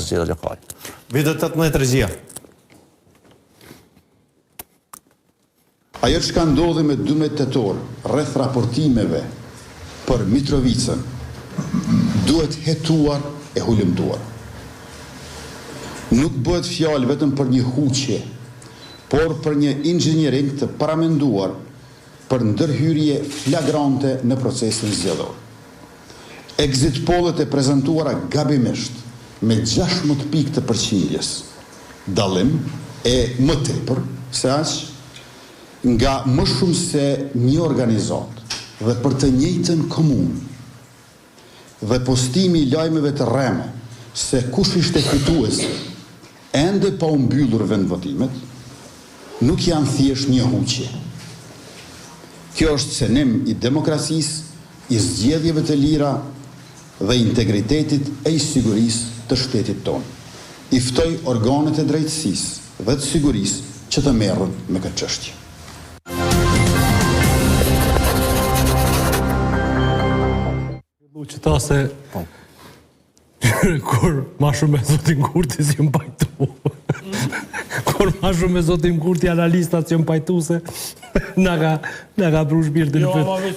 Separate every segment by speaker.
Speaker 1: zgjedhje lokale.
Speaker 2: Vite 18 regjia.
Speaker 3: Ajo që ka ndodhi me 12 tetor rreth raportimeve për Mitrovicën duhet hetuar e hulumtuar. Nuk bëhet fjalë vetëm për një huqje, por për një inxhiniering të paramenduar për ndërhyrje flagrante në procesin zgjedhor. Exit pollet e prezantuara gabimisht me 16 pikë të përqindjes, dallim e më tepër se aq nga më shumë se një organizat dhe për të njëjtën komunë dhe postimi i lajmeve të rreme se kush ishte fituesi ende pa u mbyllur vendvotimet, nuk janë thjesht një huqje. Kjo është cënim i demokracisë, i zgjedhjeve të lira dhe integritetit e i sigurisë të shtetit tonë. I ftoj organet e drejtësisë dhe të sigurisë që të merren me këtë çështje.
Speaker 4: Që ta se kur ma shumë me Zotin Kurti si më pajtu. Kur ma shumë me Zotin Kurti analistat që më pajtu se nga ka pru shpirtin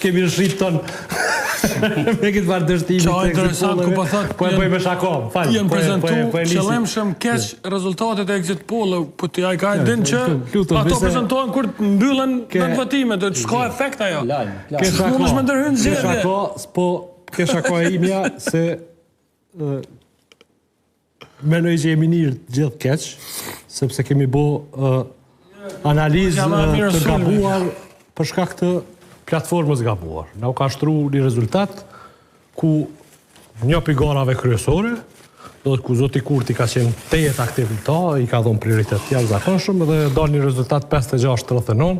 Speaker 4: kemi shqip ton me këtë farë dështimi.
Speaker 5: Qa interesant ku po thot
Speaker 4: po e bëj me shakom.
Speaker 5: Jenë prezentu qëllimshëm keq rezultatet e exit poll, po ti ai ka din që ato prezentohen kur mbyllen vendvotimet, do të shko efekt ajo. Mundesh me ndërhyrë zgjedhje.
Speaker 4: Kesha ko e imja se menoj që jemi njërë gjithë keq, sepse kemi bo analizë të gabuar për shkak të platformës gabuar. Na u ka shtru një rezultat ku një pigarave kryesore, do të ku Zoti Kurti ka qenë tejet aktiv në ta, i ka dhonë prioritet tjerë zakonshëm, dhe dal një rezultat 56-39,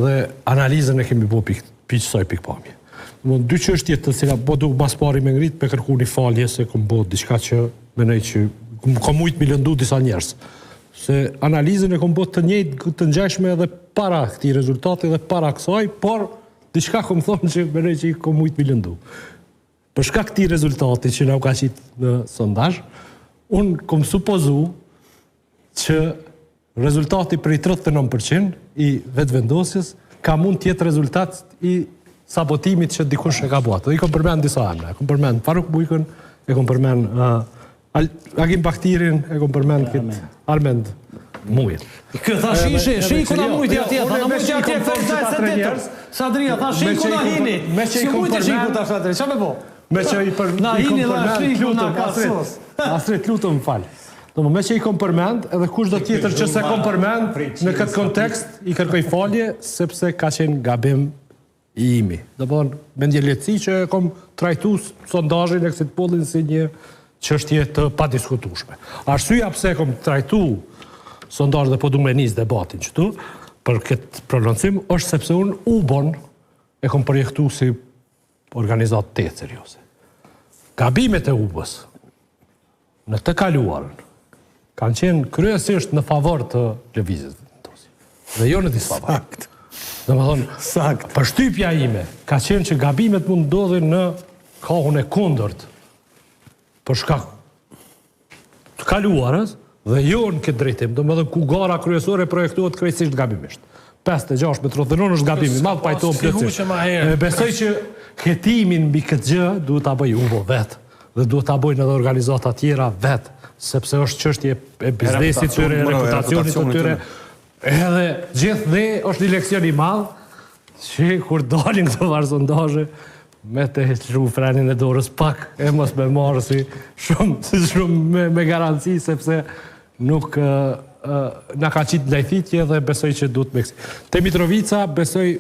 Speaker 4: dhe analizën e kemi bo pikësoj pikpamje. Dy çështje të cilat po duk mas pari me ngrit pe kërku një falje se kom bo diçka që menoj që kom mujt mi lëndu disa njerëz. Se analizën e kom bo të njëjtë të ngjashme edhe para këtij rezultati dhe para kësaj, por diçka kom thonë që menoj që kom mujt mi lëndu. Për shkak këtij rezultati që na u ka qit në sondazh, unë kom supozu që rezultati për i 39% i vetëvendosjes ka mund të jetë rezultat i sabotimit që dikush e ka bërë. I kom përmend disa emra. E kom përmend Faruk Bujkën, e kom përmend Agim Baktirin, e kom përmend këtë Armend Mujit.
Speaker 6: Kjo tha shiku na mujti atje, tha na mujti atje për Sadria, tha shiku na hini. Si mujti shiku ta Sadria, çfarë po?
Speaker 4: Me që i përmend, Astrid, lutem fal. Me që i kom përmend, edhe kush do tjetër që se kom përmend në këtë kontekst i kërkoj falje sepse ka qenë gabim i imi. Dhe po me një lehtësi që kom trajtu sondazhin e exit pollin si një çështje të padiskutueshme. Arsyeja pse kom trajtu sondazh dhe po du me nis debatin këtu për këtë prononcim është sepse unë UBON e kom projektu si organizatë të serioze. Gabimet e UBOS në të kaluarën kanë qenë kryesisht në favor të lëvizjes vendosje dhe jo në disfavor. Dhe më thonë, përshtypja ime ka qenë që gabimet mund ndodhin në kohën e kundërt për shkak të kaluarës dhe jo në këtë drejtim. Dhe më thonë, ku gara kryesore projektuohet krejtësisht gabimisht. 5-6 me 39 është gabimi, madhë pajtohen plotësisht. Besoj që hetimin mbi këtë gjë duhet ta bëj UBO vetë dhe duhet ta bëjnë edhe organizata tjera vetë, sepse është çështje e biznesit tyre, reputacionit të tyre. Edhe gjithë dhe është një leksion i madhë që kur dalin këto varë sondazhe me të heqru frenin e dorës pak e mos me marë si shumë me garanci sepse nuk na ka qitë lejthitje dhe besoj që duhet me kësi. Te Mitrovica besoj,